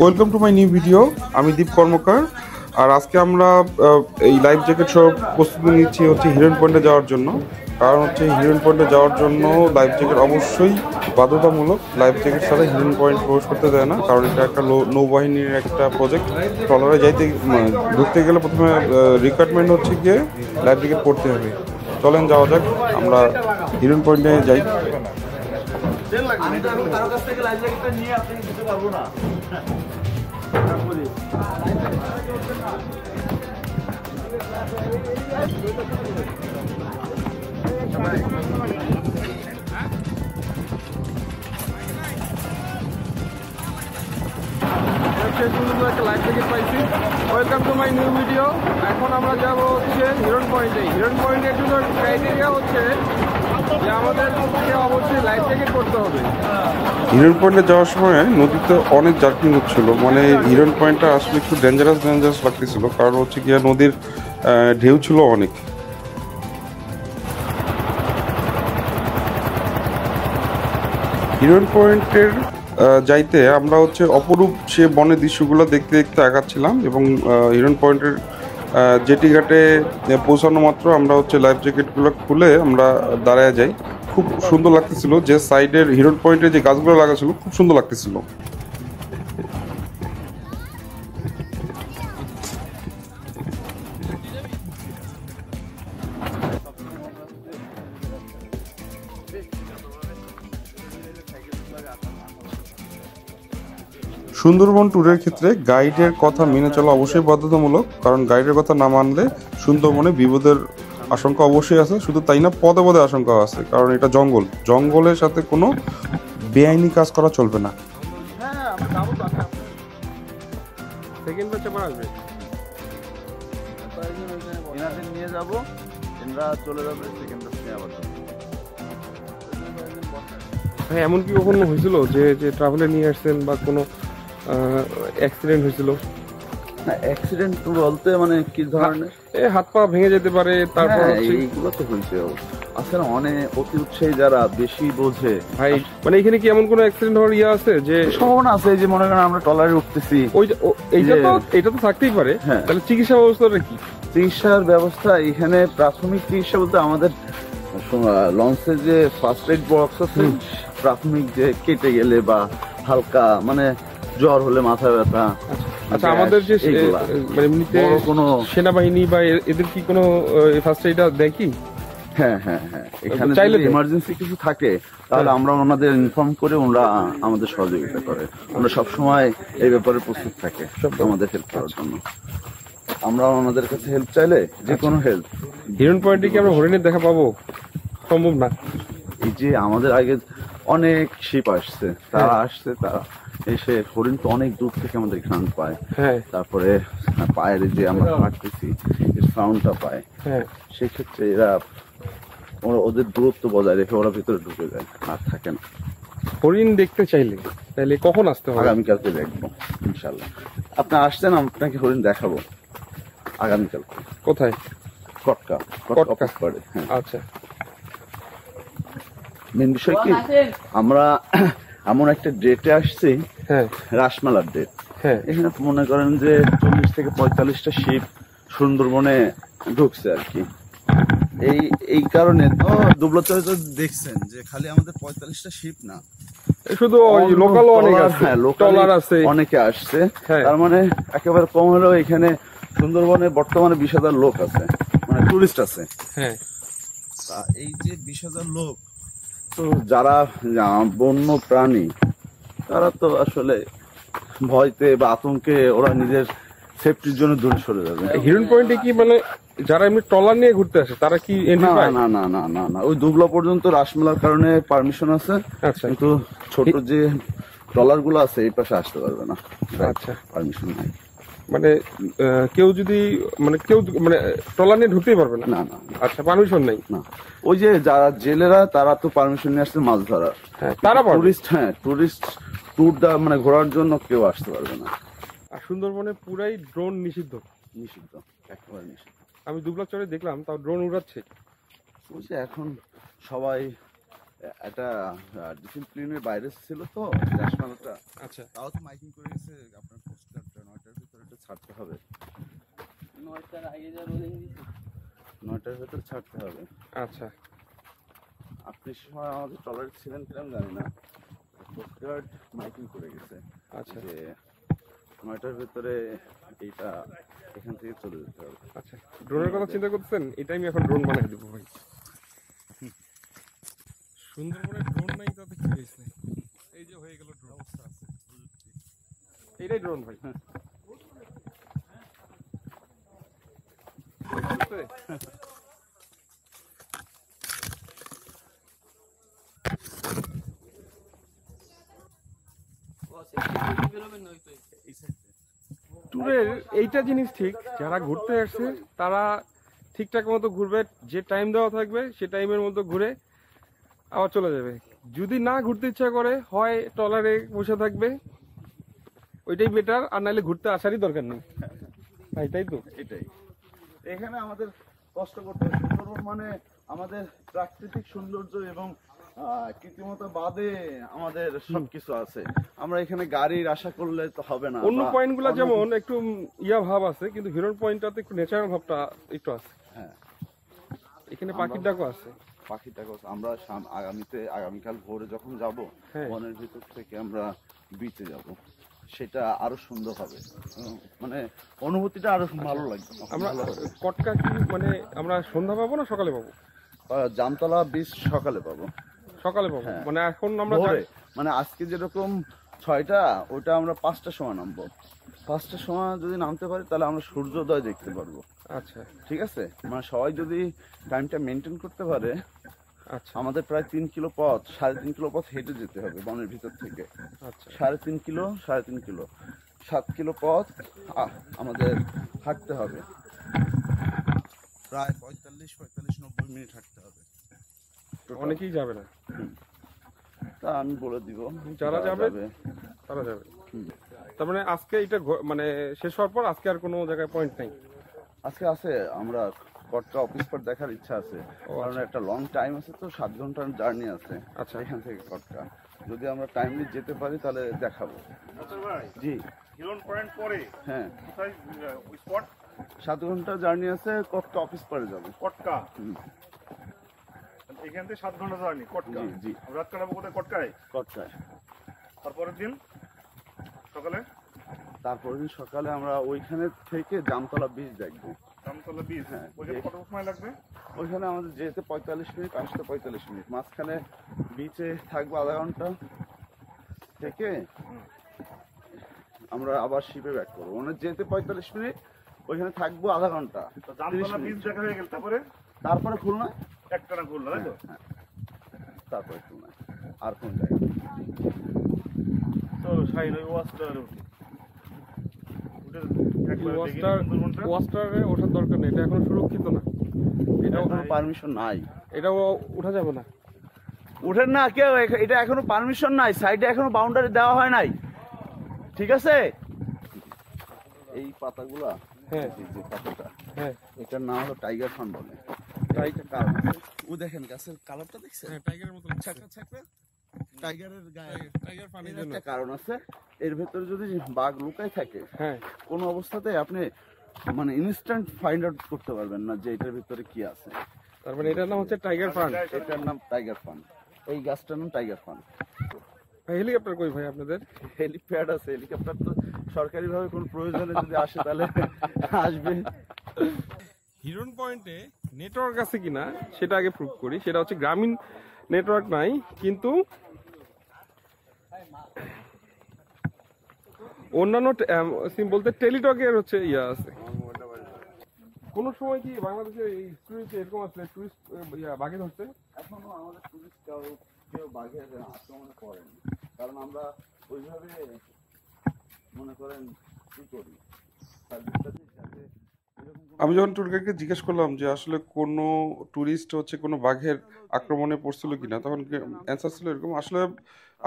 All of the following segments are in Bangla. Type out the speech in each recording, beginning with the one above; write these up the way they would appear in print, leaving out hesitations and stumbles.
Welcome to my new video. আমি দীপ কর্মকার। আর আজকে আমরা এই লাইফ জ্যাকেট সহ প্রস্তুতি নিচ্ছি হচ্ছে হিরন পয়েন্টে যাওয়ার জন্য। কারণ হচ্ছে হিরন পয়েন্টে যাওয়ার জন্য লাইফ জ্যাকেট অবশ্যই বাধ্যতামূলক। লাইফ জ্যাকেট ছাড়া হিরন পয়েন্ট প্রবেশ করতে দেয় না, কারণ এটা একটা নৌবাহিনীর একটা প্রজেক্ট। ট্রলারে যাইতে ঢুকতে গেলে প্রথমে রিকোয়ারমেন্ট হচ্ছে গিয়ে লাইফ জ্যাকেট পরতে হবে। চলেন যাওয়া যাক, আমরা হিরন পয়েন্টে যাই। কারো কাছ থেকে লাইফ জ্যাকেটটা নিয়ে আপনি দিতে পারবো না। একটা লাইফ জ্যাকেট পাইছি। Welcome to my new video. এখন আমরা যাবো হচ্ছে হিরন পয়েন্টে। হিরন পয়েন্টের জন্য ক্রাইটেরিয়া হচ্ছে যে আমাদের অবশ্যই লাইফ জ্যাকেট করতে হবে। হিরন পয়েন্টে যাওয়ার সময় নদীতে অনেক জার্কিং হচ্ছিল, মানে হিরন পয়েন্টটা আসলে একটু ডেঞ্জারাস লাগতেছিল, কারণ হচ্ছে গিয়ে নদীর ঢেউ ছিল অনেক। হিরন পয়েন্টের যাইতে আমরা হচ্ছে অপরূপ সে বনের দৃশ্যগুলো দেখতে দেখতে আগাচ্ছিলাম, এবং হিরন পয়েন্টের জেটি ঘাটে পৌঁছানো মাত্র আমরা হচ্ছে লাইফ জ্যাকেটগুলো খুলে আমরা দাঁড়ায় যাই। খুব সুন্দর লাগতেছিল, যে সাইডের হিরন পয়েন্টে যে গাছগুলো লাগা ছিল খুব সুন্দর লাগতেছিল। সুন্দরবন ট্যুরের ক্ষেত্রে গাইডের কথা মেনে চলা অবশ্যই বাধ্যতামূলক, কারণ গাইডের কথা না মানলে সুন্দরবনে বিপদের আশঙ্কা অবশ্যই আছে। শুধু তাই না, পদে পদে আশঙ্কা আছে, কারণ এটা জঙ্গলের সাথে কোনো বেআইনি কাজ করা চলবে না। নিয়ে যাবো, চলে যাবে। এমন কি কখনো হয়েছিল যে ট্রাভেলে নিয়ে আসছেন বা কোনো অ্যাক্সিডেন্ট হয়েছিল? না, অ্যাক্সিডেন্ট বলতে মানে কি ধরনের? হাত পা ভেঙে যেতে পারে, তারপর এইগুলো তো হয়েছে। আসলে অনেক অতি উৎসাহী যারা বেশি বোঝে ভাই, মানে এখানে কি এমন কোনো অ্যাক্সিডেন্ট হওয়ার আছে যে সম্ভাবনা আছে? যে মনে করেন আমরা ট্রলারে উঠতেছি, এটা তো থাকতেই পারে। হ্যাঁ, তাহলে চিকিৎসা ব্যবস্থাটা কি? চিকিৎসার ব্যবস্থা এখানে প্রাথমিক চিকিৎসা বলতে আমাদের লঞ্চের যে ফার্স্ট এড বক্স আছে, প্রাথমিক যে কেটে গেলে বা হালকা মানে জ্বর হলে, মাথা ব্যথা। আচ্ছা, আমাদের যে মানে এমনিতে কোনো সেনাবাহিনী বা এদের কি কোনো ফার্স্ট এইড দেখি? হ্যাঁ হ্যাঁ হ্যাঁ, এখানে চাইলে ইমার্জেন্সি কিছু থাকে তাহলে আমরা ওনাদের ইনফর্ম করে ওনারা আমাদের সহযোগিতা করে। আমরা সবসময় এই ব্যাপারে প্রস্তুত থাকে আমাদের হেল্প করার জন্য। আমরা ওনাদের কাছে হেল্প চাইলে যে কোনো হেল্প। হিরন পয়েন্টে কি আমরা হরিণের দেখা পাবো? সম্ভব না। এই যে আমাদের আগে অনেক শিপ আসছে, তারা এসে হরিণ তো অনেক দূর থেকে আমাদের ঘ্রাণ পায়। তারপরে পায়ের যে আমরা হাঁটতেছি এর সাউন্ডটা পায়। সেক্ষেত্রে ওদের দূরত্ব বজায় রেখে ওরা ভিতরে ঢুকে যায়, আর থাকে না। হরিণ দেখতে চাইলে তাহলে কখন আসতে হবে? আগামীকালকে দেখবো ইনশাল্লাহ। আপনি আসছেন, আপনাকে হরিণ দেখাবো আগামীকাল। কোথায়? কটকা করে। আচ্ছা, মেন বিষয় কি, আমরা এমন একটা ডেটে আসছি, রাসমেলার ডেট। এখানে মনে করেন যে 40 থেকে 45টা শিপ সুন্দরবনে ঢুকছে আর কি। এই কারণে তো দুবলাচরে তো দেখছেন যে খালি আমাদের 45টা শিপ না, শুধু লোকাল অনেকে আসছে। তার মানে একেবারে কম হলেও এখানে সুন্দরবনে বর্তমানে 20,000 লোক আছে, মানে টুরিস্ট আছে। এই যে 20,000 লোক, তো যারা বন্য প্রাণী তারা তো আসলে ভয়তে বা আতঙ্কে ওরা নিজের সেফটির জন্য দূরে সরে যাবে। হিরন পয়েন্টে কি মানে যারা এমনি ট্রলার নিয়ে ঘুরতে আসে তারা কি? না না না না না না, ওই দুবলা পর্যন্ত রাসমেলার কারণে পারমিশন আছে, কিন্তু ছোট যে ট্রলার গুলো আছে এই পাশে আসতে পারবে না। আচ্ছা, পারমিশন নাই। মানে কেউ যদি মানে ট্রলার নিয়ে ঢুকতেই পারবে না? না না। আচ্ছা, পারমিশন নেই না। ওই যে যারা জেলেরা তারা তো পারমিশন নিয়ে আসছে মাছ ধরার, তারা টুরিস্ট ট্যুর মানে ঘোরার জন্য কেউ আসতে পারবে না। আর সুন্দরবনে পুরাই ড্রোন নিষিদ্ধ? নিষিদ্ধ, একেবারে নিষিদ্ধ। আমি দুবলাচরে দেখলাম তাও ড্রোন উড়াচ্ছে। এখন সবাই একটা ডিসিপ্লিনের বাইরে ছিল তো রাসমালাটা। আচ্ছা, তাও তো মাইকিং করে গেছে আপনার পোস্টকার্ডটা 9টার ভিতরে এটা ছাড়তে হবে, 9টার আগে যা রোলিং দিছে 9টার ভিতরে ছাড়তে হবে। আচ্ছা, আপনি সময় আমাদের টলারেট ছিলেন কিরম জানি না, পোস্টকার্ড মাইকিং করে গেছে আচ্ছা, যে 9টার ভিতরে এইটা এখান থেকে চলে যেতে হবে। আচ্ছা। ড্রোনের কথা চিন্তা করতেছেন? এটাই আমি এখন ড্রোন বানাই দেবো ভাই। সুন্দরবনের ড্রোন নাই তাতে কি হয়েছে? এই যে হয়ে গেল ড্রোন, অবস্থা আছে এইটাই ড্রোন ভাই। ট্যুরের এইটা জিনিস ঠিক, যারা ঘুরতে আসছে তারা ঠিকঠাক মতো ঘুরবে, যে টাইম দেওয়া থাকবে সে টাইমের মতো ঘুরে আবার চলে যাবে। যদি না ঘুরতে ইচ্ছা করে, হয় ট্রলারে বসে থাকবে, ওইটাই বেটার, আর নাহলে ঘুরতে আসারই দরকার নেই ভাই, তাই তো? এটাই এখানে আমাদের কষ্ট করতে হয়। সুন্দরবন মানে আমাদের প্রাকৃতিক সৌন্দর্য এবং কৃত্রিমতা বাদে আমাদের সবকিছু আছে। আমরা এখানে গাড়ির আশা করলে তো হবে না। অন্য পয়েন্ট গুলা যেমন একটু ইয়া ভাব আছে, কিন্তু হিরোর পয়েন্টটাতে একটু ন্যাচারাল ভাবটা একটু আছে। হ্যাঁ, এখানে পাখির ডাকও আছে। পাখিটা আমরা আগামীকাল ভোরে যখন যাব, হ্যাঁ। বনের ভিতর থেকে আমরা বিচে যাব, সেটা আরো সুন্দর হবে, মানে অনুভূতিটা আরো ভালো লাগবে। আমরা কটকা কি মানে আমরা সন্ধ্যা পাবো না সকালে পাবো? জামতলা বীচ সকালে পাবো। সকালে পাবো, হ্যাঁ। মানে এখন আমরা ভোরে, মানে আজকে যেরকম 6টা, ওটা আমরা 5টার সময় নামবো। 5টার সময় যদি নামতে পারি তাহলে আমরা সূর্যোদয় দেখতে পারবো। আচ্ছা, ঠিক আছে, মানে সবাই যদি টাইমটা মেনটেন করতে পারে। আচ্ছা, আমাদের প্রায় 3 কিলো পথ, 3.5 কিলো পথ হেঁটে যেতে হবে বনের ভিতর থেকে। আচ্ছা, 3.5 কিলো 7 কিলো পথ আমাদের হাঁটতে হবে, প্রায় 45-90 মিনিট হাঁটতে হবে। অনেকেই যাবে না, তা আমি বলে দিব যারা যাবে তারা যাবে। তার মানে আজকে এটা মানে শেষ হওয়ার পর আজকে আর কোনো জায়গায় পয়েন্ট নেই? আজকে আছে, আমরা কটকা অফিস পার দেখার ইচ্ছা আছে, কারণ একটা লং টাইম আছে তো, 7 ঘন্টার জার্নি আছে। আচ্ছা, এখান থেকে কটকা যদি আমরা টাইমলি যেতে পারি তাহলে দেখাবো। জি, হিরন পয়েন্ট পরে হ্যাঁ, কোথায় স্পট? 7 ঘন্টা জার্নি আছে, কটকা অফিস পারে যাবে। কটকা, এখান থেকে 7 ঘন্টা জার্নি কটকা। জি, জি। রাত কাটাবো কোথায়? কটকায়। কটকায়। তারপরের দিন সকালে? তারপরের দিন সকালে আমরা ওইখানে থেকে জামতলা বীচ দেখবো। জামতলা বীচ, হ্যাঁ। ওইখানে কত সময় লাগবে? ওইখানে আমাদের যেতে 45 মিনিট, আসতে 45 মিনিট। মাঝখানে বিচে থাকবো আধা ঘন্টা, থেকে আমরা আবার শিপে ব্যাক করবো। মানে যেতে 45 মিনিট, ওইখানে থাকবো আধা ঘন্টা। তো জামতলা বীচ দেখা হয়ে গেল, তারপরে খুলনা, একটানা ঘুরলো, তাই তো? হ্যাঁ, তারপরে খুলনা, আর কোন জায়গায়। চলো শাহিন, ওই ওয়াচটারে উঠি। ওয়াস্টারে ওঠার দরকার নেই, এটা এখন সুরক্ষিত না, এটাও কোনো পারমিশন নাই, এটাও উঠা যাবে না। উঠেন না কেউ, এটা এখনো পারমিশন নাই, সাইডে এখনো বাউন্ডারি দেওয়া হয় নাই। ঠিক আছে, এই পাতাগুলা, হ্যাঁ, যে পাতাটা, হ্যাঁ, এটার নাম হলো টাইগার ফান বলে। ও দেখেন গাছের কালারটা দেখছেন, টাইগারের মতো ছাকড়া ছাকড়া, টাইগারের গায়ে টাইগার পানি একটা কারণ আছে। এর ভেতরে যদি বাঘ লুকায় থাকে, হ্যাঁ, কোন অবস্থাতে আপনি মানে ইনস্ট্যান্ট ফাইন্ড আউট করতে পারবেন না যে এটার ভিতরে কি আছে। তার মানে এটার নাম হচ্ছে টাইগার ফান। এটার নাম টাইগার ফান, এই গাছটার নাম টাইগার ফান। হেলিকপ্টার কই ভাই আপনাদের? হেলিপ্যাড আছে, হেলিকপ্টার তো সরকারি ভাবে কোন প্রয়োজনে যদি আসে তাহলে আসবে। হিরন পয়েন্টে নেটওয়ার্ক আছে কিনা সেটা আগে প্রুভ করি। সেটা হচ্ছে গ্রামীণ নেটওয়ার্ক নাই, কিন্তু অন্যান্য সিম বলতে টেলিটকের হচ্ছে ইয়া আছে। কোন সময় কি বাংলাদেশের হিস্ট্রিতে এরকম আছে টুরিস্ট বাঘে ধরছে? এখনো আমাদের টুরিস্ট কেউ বাঘের আক্রমণে করেনি, কারণ আমরা ওইভাবে মনে করেন কি করি, সার্ভিসটা যাতে আমি যখন ট্যুর গাইডকে জিজ্ঞেস করলাম যে আসলে কোনো ট্যুরিস্ট হচ্ছে কোনো বাঘের আক্রমণে পড়ছিল কিনা, তখন অ্যান্সার ছিল এরকম, আসলে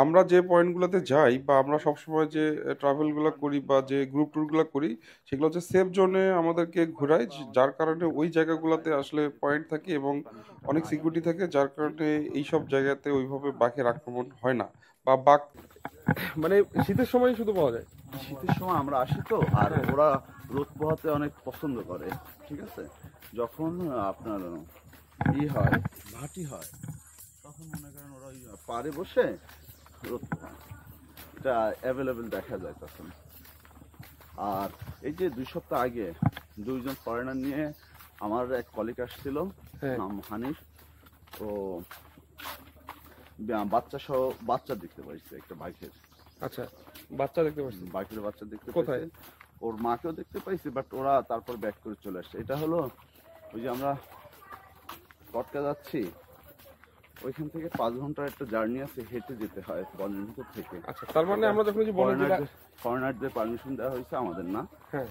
আমরা যে পয়েন্টগুলোতে যাই বা আমরা সবসময় যে ট্রাভেলগুলো করি বা যে গ্রুপ ট্যুরগুলো করি সেগুলো হচ্ছে সেফ জোনে আমাদেরকে ঘোরায়, যার কারণে ওই জায়গাগুলোতে আসলে পয়েন্ট থাকে এবং অনেক সিকিউরিটি থাকে, যার কারণে এইসব জায়গাতে ওইভাবে বাঘের আক্রমণ হয় না বা বাঘ মানে শীতের সময় শুধু পাওয়া যায়। শীতের সময় আমরা আসি তো, আর ওরা রোদ পোহাতে অনেক পছন্দ করে, ঠিক আছে। যখন আপনার হয় ভাটি হয় তখন মনে করেন ওরা ওই পাড়ে বসে রোদ পোহায়, এটা অ্যাভেলেবেল দেখা যায় তখন। আর এই যে 2 সপ্তাহ আগে 2জন ফরেনার নিয়ে আমার এক কলিগ আসছিল, নাম হানিফ। ও বাচ্চা দেখতে পাইছে একটা বাঘের। আচ্ছা, বাচ্চা দেখতে পাচ্ছি। বাঘের বাচ্চা দেখতে কোথায়? পাইছে, ওর মাকেও দেখতে পাইছে, বাট ওরা তারপর ব্যাক করে চলে আসছে। এটা হলো ওই যে আমরা কটকা যাচ্ছি, ওইখান থেকে 5 ঘন্টার একটা জার্নি আছে, হেঁটে যেতে হয় বনের ভিতর থেকে। আচ্ছা, তার মানে আমরা যখন যে বনে ফরেনারদের পারমিশন দেওয়া হয়েছে, আমাদের না। হ্যাঁ,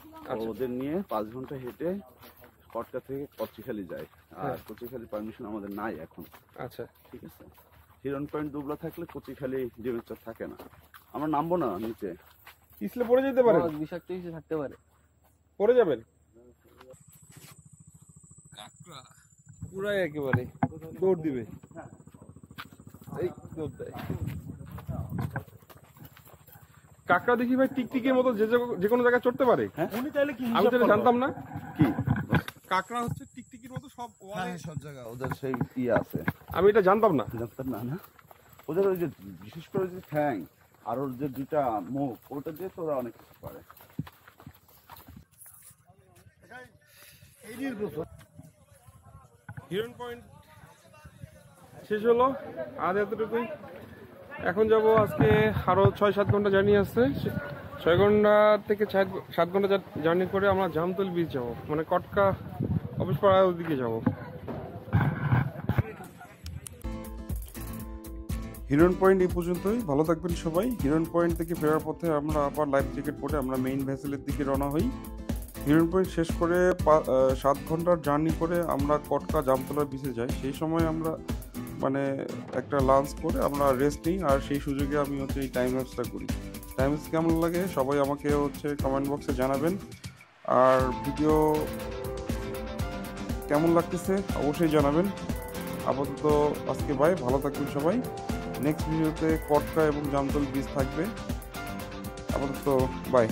ওদের নিয়ে 5 ঘন্টা হেঁটে কটকা থেকে কচিখালি যায়, আর কচিখালি পারমিশন আমাদের নাই এখন। আচ্ছা, ঠিক আছে। হিরন পয়েন্ট দুবলা থাকলে কচিখালি ডিমেচার থাকে না, আমরা নামবো না নিচে, পিছলে পড়ে যেতে পারে, বিষাক্ত কিছু থাকতে পারে, পড়ে যাবেন। কাকড়া পুরাই একেবারে দৌড় দিবে, এই দৌড় দেয়। কাকড়া দেখি ভাই টিকটিকির মতো যে কোনো জায়গায় চড়তে পারে। উনি তাহলে কি আমি তো জানতাম না। কি কাকড়া হচ্ছে টিকটিকির মতো সব সব জায়গা ওদের সেই আছে, আমি এটা জানতাম না। জানতাম না না। ওদের ওই যে বিশেষ করে যে ঠ্যাং আর ওর যে 2টা মুখ, ওটা দিয়ে তো ওরা অনেক কিছু করে। হিরন পয়েন্ট শেষ হলো, আর এতটুকুই। এখন যাব, আজকে আরো 6-7 ঘন্টা জার্নি আছে। 6 ঘন্টা থেকে 7 ঘন্টা জার্নি করে আমরা জামতল বিচ যাবো, মানে কটকা অফিস পাড়ার ওদিকে যাবো। হিরন পয়েন্ট এই পর্যন্তই। ভালো থাকবেন সবাই। হিরন পয়েন্ট থেকে ফেরার পথে আমরা আবার লাইফ জ্যাকেট পরে আমরা মেইন ভেসেলের দিকে রওনা হই। হিরন পয়েন্ট শেষ করে 7 ঘন্টার জার্নি করে আমরা কটকা জামতলার বিচে যাই। সেই সময় আমরা মানে একটা লাঞ্চ করে আমরা রেস্ট নিই, আর সেই সুযোগে আমি হচ্ছে এই টাইম ল্যাপসটা করি। টাইম ল্যাপস কেমন লাগে সবাই আমাকে হচ্ছে কমেন্ট বক্সে জানাবেন, আর ভিডিও কেমন লাগতেছে অবশ্যই জানাবেন। আপাতত আজকে বাই, ভালো থাকবেন সবাই। নেক্সট ভিডিওতে কটকা এবং জামতল বিচ থাকবে। আপাতত বাই।